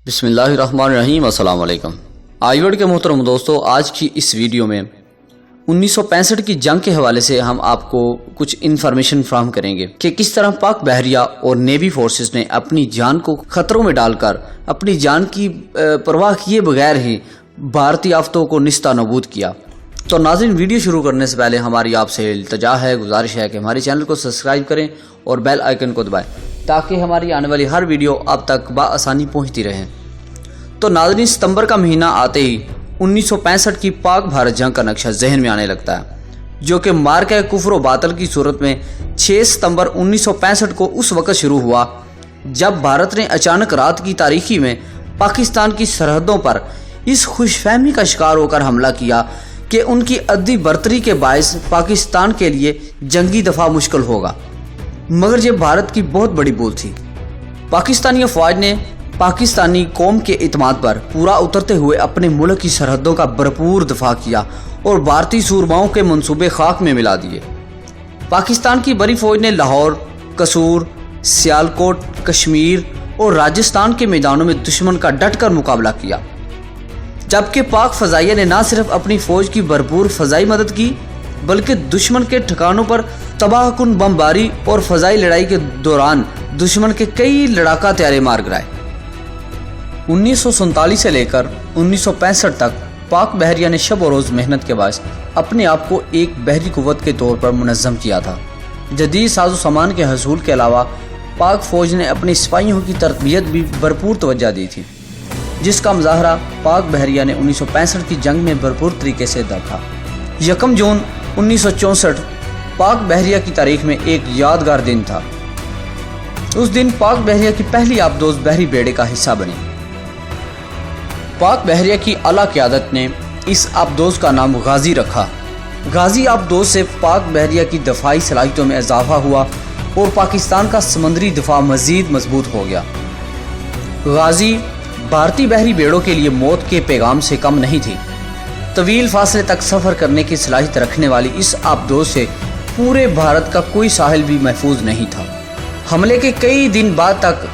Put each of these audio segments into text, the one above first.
بسم اللہ الرحمن الرحیم۔ السلام علیکم آئی ورڈ کے محترم دوستو، آج کی اس ویڈیو میں 1965 کی جنگ کے حوالے سے ہم آپ کو کچھ انفارمیشن فراہم کریں گے کہ کس طرح پاک بحریہ اور نیوی فورسز نے اپنی جان کو خطروں میں ڈال کر اپنی جان کی پرواہ کیے بغیر ہی بھارتی آفتوں کو نیستہ نابود کیا۔ تو ناظرین، ویڈیو شروع کرنے سے پہلے ہماری آپ سے التجا ہے، گزارش ہے کہ ہمارے چینل کو سبسکرائب کریں اور بیل آئیکن کو دبائیں تاکہ ہماری آنے والی ہر ویڈیو آپ تک بآسانی پہنچتی رہے۔ تو ناظرین، ستمبر کا مہینہ آتے ہی 1965 کی پاک بھارت جنگ کا نقشہ ذہن میں آنے لگتا ہے، جو کہ مارکہ کفر و باطل کی صورت میں 6 ستمبر 1965 کو اس وقت شروع ہوا جب بھارت نے اچانک رات کی تاریکی میں پاکستان کی سرحدوں پر اس خوش فہمی کا شکار ہو کر حملہ کیا کہ ان کی عددی برتری کے باعث پاکستان کے لیے جنگی دفاع مشکل ہوگا، مگر یہ بھارت کی بہت بڑی بھول تھی۔ پاکستانی افواج نے پاکستانی قوم کے اعتماد پر پورا اترتے ہوئے اپنے ملک کی سرحدوں کا بھرپور دفاع کیا اور بھارتی سورماؤں کے منصوبے خاک میں ملا دیے۔ پاکستان کی بڑی فوج نے لاہور، قصور، سیالکوٹ، کشمیر اور راجستھان کے میدانوں میں دشمن کا ڈٹ کر مقابلہ کیا، جبکہ پاک فضائیہ نے نہ صرف اپنی فوج کی بھرپور فضائی مدد کی بلکہ دشمن کے ٹھکانوں پر تباہ کن بمباری اور فضائی لڑائی کے دوران دشمن کے کئی لڑاکا طیارے مار گرائے۔ 1947 سے لے کر 1965 تک پاک بحریہ نے شب و روز محنت کے باعث اپنے آپ کو ایک بحری قوت کے طور پر منظم کیا تھا۔ جدید ساز و سامان کے حصول کے علاوہ پاک فوج نے اپنی سپاہیوں کی تربیت بھی بھرپور توجہ دی تھی، جس کا مظاہرہ پاک بحریہ نے 1965 کی جنگ میں بھرپور طریقے سے دیکھا۔ 1 جون 1964 پاک بحریہ کی تاریخ میں ایک یادگار دن تھا۔ اس دن پاک بحریہ کی پہلی آبدوز بحری بیڑے کا حصہ بنی۔ پاک بحریہ کی اعلیٰ قیادت نے اس آبدوز کا نام غازی رکھا۔ غازی آبدوز سے پاک بحریہ کی دفاعی صلاحیتوں میں اضافہ ہوا اور پاکستان کا سمندری دفاع مزید مضبوط ہو گیا۔ غازی بھارتی بحری بیڑوں کے لیے موت کے پیغام سے کم نہیں تھی۔ طویل فاصلے تک سفر کرنے کی صلاحیت رکھنے والی اس آبدوز سے پورے بھارت کا کوئی ساحل بھی محفوظ نہیں تھا۔ حملے کے کئی دن بعد تک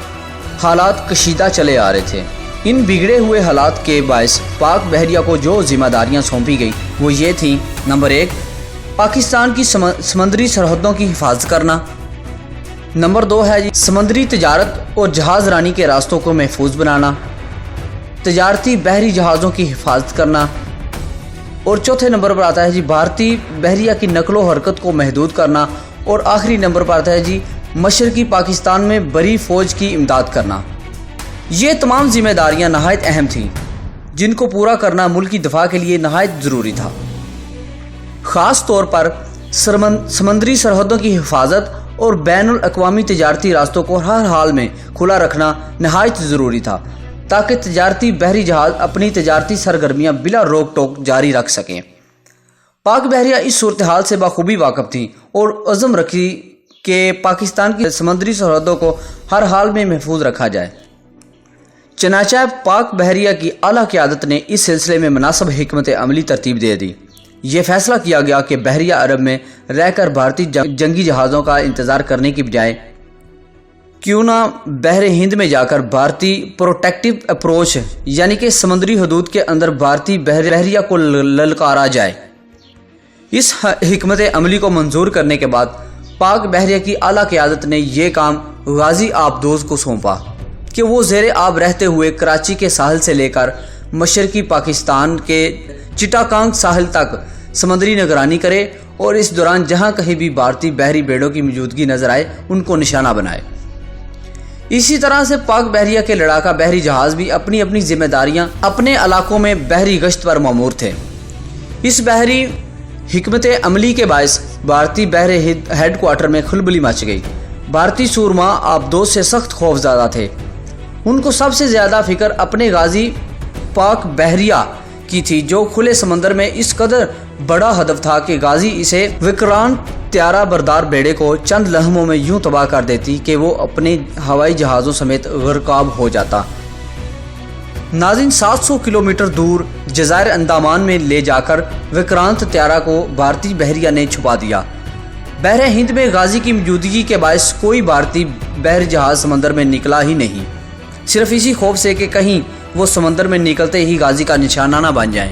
حالات کشیدہ چلے آ رہے تھے۔ ان بگڑے ہوئے حالات کے باعث پاک بحریہ کو جو ذمہ داریاں سونپی گئی وہ یہ تھیں: نمبر 1، پاکستان کی سمندری سرحدوں کی حفاظت کرنا۔ نمبر 2 ہے سمندری تجارت اور جہاز رانی کے راستوں کو محفوظ بنانا، تجارتی بحری جہازوں کی حفاظت کرنا۔ اور چوتھے نمبر پر آتا ہے بھارتی بحریہ کی نقل و حرکت کو محدود کرنا۔ اور آخری نمبر پر آتا ہے مشرقی پاکستان میں بڑی فوج کی امداد کرنا۔ یہ تمام ذمہ داریاں نہایت اہم تھیں، جن کو پورا کرنا ملکی دفاع کے لیے نہایت ضروری تھا۔ خاص طور پر سمندری سرحدوں کی حفاظت اور بین الاقوامی تجارتی راستوں کو ہر حال میں کھلا رکھنا نہایت ضروری تھا تاکہ تجارتی بحری جہاز اپنی تجارتی سرگرمیاں بلا روک ٹوک جاری رکھ سکیں۔ پاک بحریہ اس صورتحال سے بخوبی واقف تھی اور عزم رکھی کہ پاکستان کی سمندری سرحدوں کو ہر حال میں محفوظ رکھا جائے۔ چنانچہ پاک بحریہ کی اعلیٰ قیادت نے اس سلسلے میں مناسب حکمت عملی ترتیب دے دی۔ یہ فیصلہ کیا گیا کہ بحریہ عرب میں رہ کر بھارتی جنگی جہازوں کا انتظار کرنے کی بجائے کیوں نہ بحر ہند میں جا کر بھارتی پروٹیکٹیو اپروچ یعنی کہ سمندری حدود کے اندر بھارتی بحریہ کو للکارا جائے۔ اس حکمت عملی کو منظور کرنے کے بعد پاک بحریہ کی اعلیٰ قیادت نے یہ کام غازی آبدوز کو سونپا کہ وہ زیر آب رہتے ہوئے کراچی کے ساحل سے لے کر مشرقی پاکستان کے چٹاکانگ ساحل تک سمندری نگرانی کرے اور اس دوران جہاں کہیں بھی بھارتی بحری بیڑوں کی موجودگی نظر آئے ان کو نشانہ بنائے۔ اسی طرح سے پاک بحریہ کے لڑاکا بحری جہاز بھی اپنی اپنی ذمہ داریاں اپنے علاقوں میں بحری گشت پر مامور تھے۔ اس بحری حکمت عملی کے باعث بھارتی بحر ہیڈ کوارٹر میں کھلبلی مچ گئی۔ بھارتی سورما آبدوز سے سخت خوف زدہ تھے۔ ان کو سب سے زیادہ فکر اپنے غازی پاک بحریہ کی تھی، جو کھلے سمندر میں اس قدر بڑا ہدف تھا کہ غازی اسے وکرانت طیارہ بردار بیڑے کو چند لمحوں میں یوں تباہ کر دیتی کہ وہ اپنے ہوائی جہازوں سمیت غرقاب ہو جاتا۔ ناظرین، 700 کلومیٹر دور جزائر انڈمان میں لے جا کر وکرانت طیارہ کو بھارتی بحریہ نے چھپا دیا۔ بحر ہند میں غازی کی موجودگی کے باعث کوئی بھارتی بحر جہاز سمندر میں نکلا ہی نہیں۔ صرف اسی خوف سے کہ کہیں وہ سمندر میں نکلتے ہی غازی کا نشانہ نہ بن جائیں۔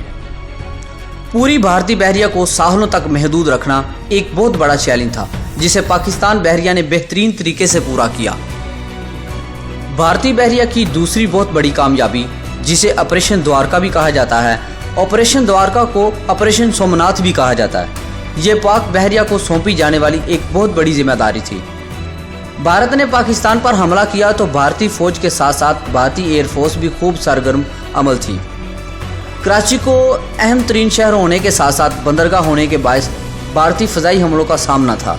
پوری بھارتی بحریہ کو ساحلوں تک محدود رکھنا ایک بہت بڑا چیلنج تھا، جسے پاکستان بحریہ نے بہترین طریقے سے پورا کیا۔ بھارتی بحریہ کی دوسری بہت بڑی کامیابی، جسے آپریشن دوارکا بھی کہا جاتا ہے، آپریشن دوارکا کو آپریشن سومناتھ بھی کہا جاتا ہے، یہ پاک بحریہ کو سونپی جانے والی ایک بہت بڑی ذمہ داری تھی۔ بھارت نے پاکستان پر حملہ کیا تو بھارتی فوج کے ساتھ ساتھ بھارتی ایئر فورس بھی خوب سرگرم عمل تھی۔ کراچی کو اہم ترین شہر ہونے کے ساتھ ساتھ بندرگاہ ہونے کے باعث بھارتی فضائی حملوں کا سامنا تھا۔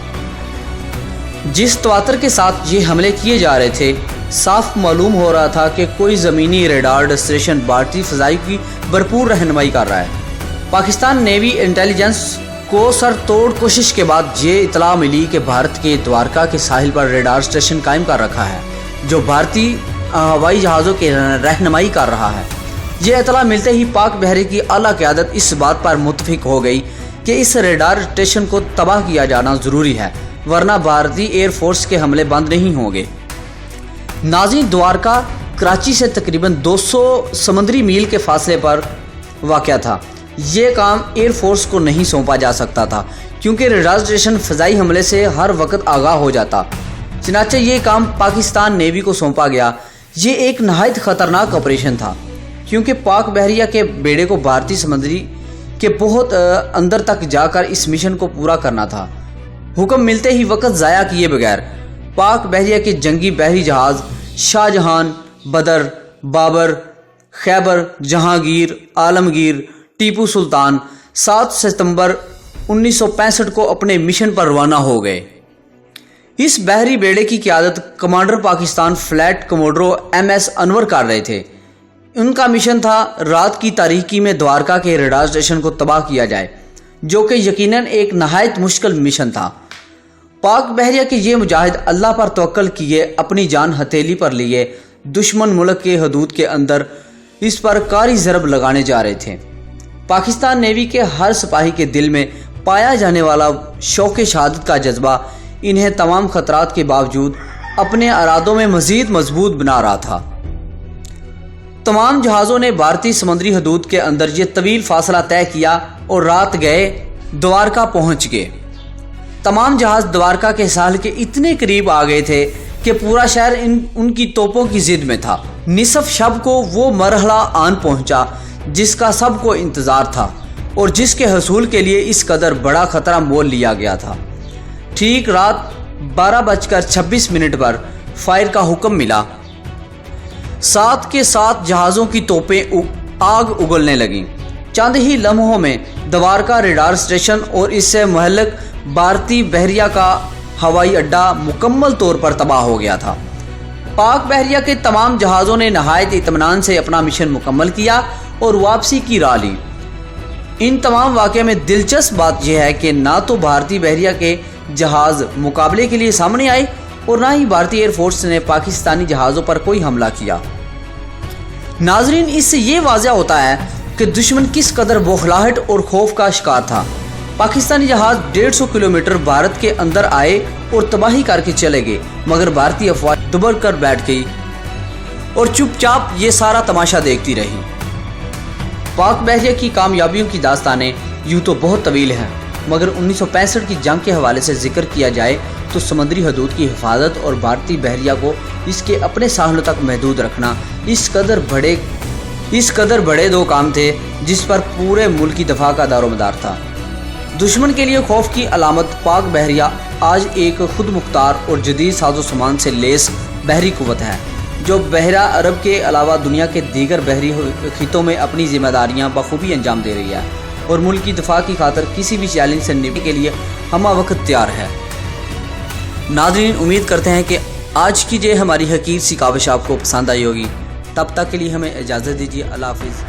جس تواتر کے ساتھ یہ حملے کیے جا رہے تھے، صاف معلوم ہو رہا تھا کہ کوئی زمینی ریڈار اسٹیشن بھارتی فضائی کی بھرپور رہنمائی کر رہا ہے۔ پاکستان نیوی انٹیلیجنس کو سر توڑ کوشش کے بعد یہ اطلاع ملی کہ بھارت کے دوارکا کے ساحل پر ریڈار اسٹیشن قائم کر رکھا ہے، جو بھارتی ہوائی جہازوں کی رہنمائی کر رہا ہے۔ یہ اطلاع ملتے ہی پاک بحریہ کی اعلیٰ قیادت اس بات پر متفق ہو گئی کہ اس ریڈار اسٹیشن کو تباہ کیا جانا ضروری ہے، ورنہ بھارتی ایئر فورس کے حملے بند نہیں ہوں گے۔ ناظرین، دوارکا کراچی سے تقریباً 200 سمندری میل کے فاصلے پر واقع تھا۔ یہ کام ایئر فورس کو نہیں سونپا جا سکتا تھا، کیونکہ ریڈار اسٹیشن فضائی حملے سے ہر وقت آگاہ ہو جاتا۔ چنانچہ یہ کام پاکستان نیوی کو سونپا گیا۔ یہ ایک نہایت خطرناک آپریشن تھا، کیونکہ پاک بحریہ کے بیڑے کو بھارتی سمندری کے بہت اندر تک جا کر اس مشن کو پورا کرنا تھا۔ حکم ملتے ہی وقت ضائع کیے بغیر پاک بحریہ کے جنگی بحری جہاز شاہ جہان، بدر، بابر، خیبر، جہانگیر، عالمگیر، ٹیپو سلطان 7 ستمبر 1965 کو اپنے مشن پر روانہ ہو گئے۔ اس بحری بیڑے کی قیادت کمانڈر پاکستان فلیٹ کموڈرو MS انور کر رہے تھے۔ ان کا مشن تھا رات کی تاریکی میں دوارکا کے ریڈار اسٹیشن کو تباہ کیا جائے، جو کہ یقیناً ایک نہایت مشکل مشن تھا۔ پاک بحریہ کے یہ مجاہد اللہ پر توکل کیے اپنی جان ہتھیلی پر لیے دشمن ملک کے حدود کے اندر اس پر کاری ضرب لگانے جا رہے تھے۔ پاکستان نیوی کے ہر سپاہی کے دل میں پایا جانے والا شوق شہادت کا جذبہ انہیں تمام خطرات کے باوجود اپنے ارادوں میں مزید مضبوط بنا رہا تھا۔ تمام جہازوں نے بھارتی سمندری حدود کے اندر یہ طویل فاصلہ طے کیا اور رات گئے دوارکا پہنچ گئے۔ تمام جہاز دوارکا کے ساحل کے اتنے قریب آ گئے تھے کہ پورا شہر ان کی توپوں کی زد میں تھا۔ نصف شب کو وہ مرحلہ آن پہنچا جس کا سب کو انتظار تھا اور جس کے حصول کے لیے اس قدر بڑا خطرہ مول لیا گیا تھا۔ ٹھیک رات 12:26 پر فائر کا حکم ملا۔ ساتھ کے ساتھ جہازوں کی توپیں آگ اگلنے لگیں۔ چند ہی لمحوں میں دوارکا ریڈار اسٹیشن اور اس سے محلق بھارتی بحریہ کا ہوائی اڈہ مکمل طور پر تباہ ہو گیا تھا۔ پاک بحریہ کے تمام جہازوں نے نہایت اطمینان سے اپنا مشن مکمل کیا اور واپسی کی راہ لی۔ ان تمام واقعے میں دلچسپ بات یہ ہے کہ نہ تو بھارتی بحریہ کے جہاز مقابلے کے لیے سامنے آئے اور نہ ہی بھارتی ایئر فورس نے پاکستانی جہازوں پر کوئی حملہ کیا۔ ناظرین، اس سے یہ واضح ہوتا ہے کہ دشمن کس قدر بوکھلاہٹ اور خوف کا شکار تھا۔ پاکستانی جہاز 150 کلومیٹر بھارت کے اندر آئے اور تباہی کر کے چلے گئے، مگر بھارتی افواج دبر کر بیٹھ گئی اور چپ چاپ یہ سارا تماشا دیکھتی رہی۔ پاک بحریہ کی کامیابیوں کی داستانیں یوں تو بہت طویل ہیں، مگر 1965 کی جنگ کے حوالے سے ذکر کیا جائے تو سمندری حدود کی حفاظت اور بھارتی بحریہ کو اس کے اپنے ساحلوں تک محدود رکھنا اس قدر بڑے دو کام تھے جس پر پورے ملک کی دفاع کا دار و مدار تھا۔ دشمن کے لیے خوف کی علامت پاک بحریہ آج ایک خود مختار اور جدید ساز و سامان سے لیس بحری قوت ہے، جو بحیرہ عرب کے علاوہ دنیا کے دیگر بحری خطوں میں اپنی ذمہ داریاں بخوبی انجام دے رہی ہے اور ملک کی دفاع کی خاطر کسی بھی چیلنج سے نمٹنے کے لیے ہمہ وقت تیار ہے۔ ناظرین، امید کرتے ہیں کہ آج کی یہ ہماری حقیر سی کاوش آپ کو پسند آئی ہوگی۔ تب تک کے لیے ہمیں اجازت دیجیے۔ اللہ حافظ۔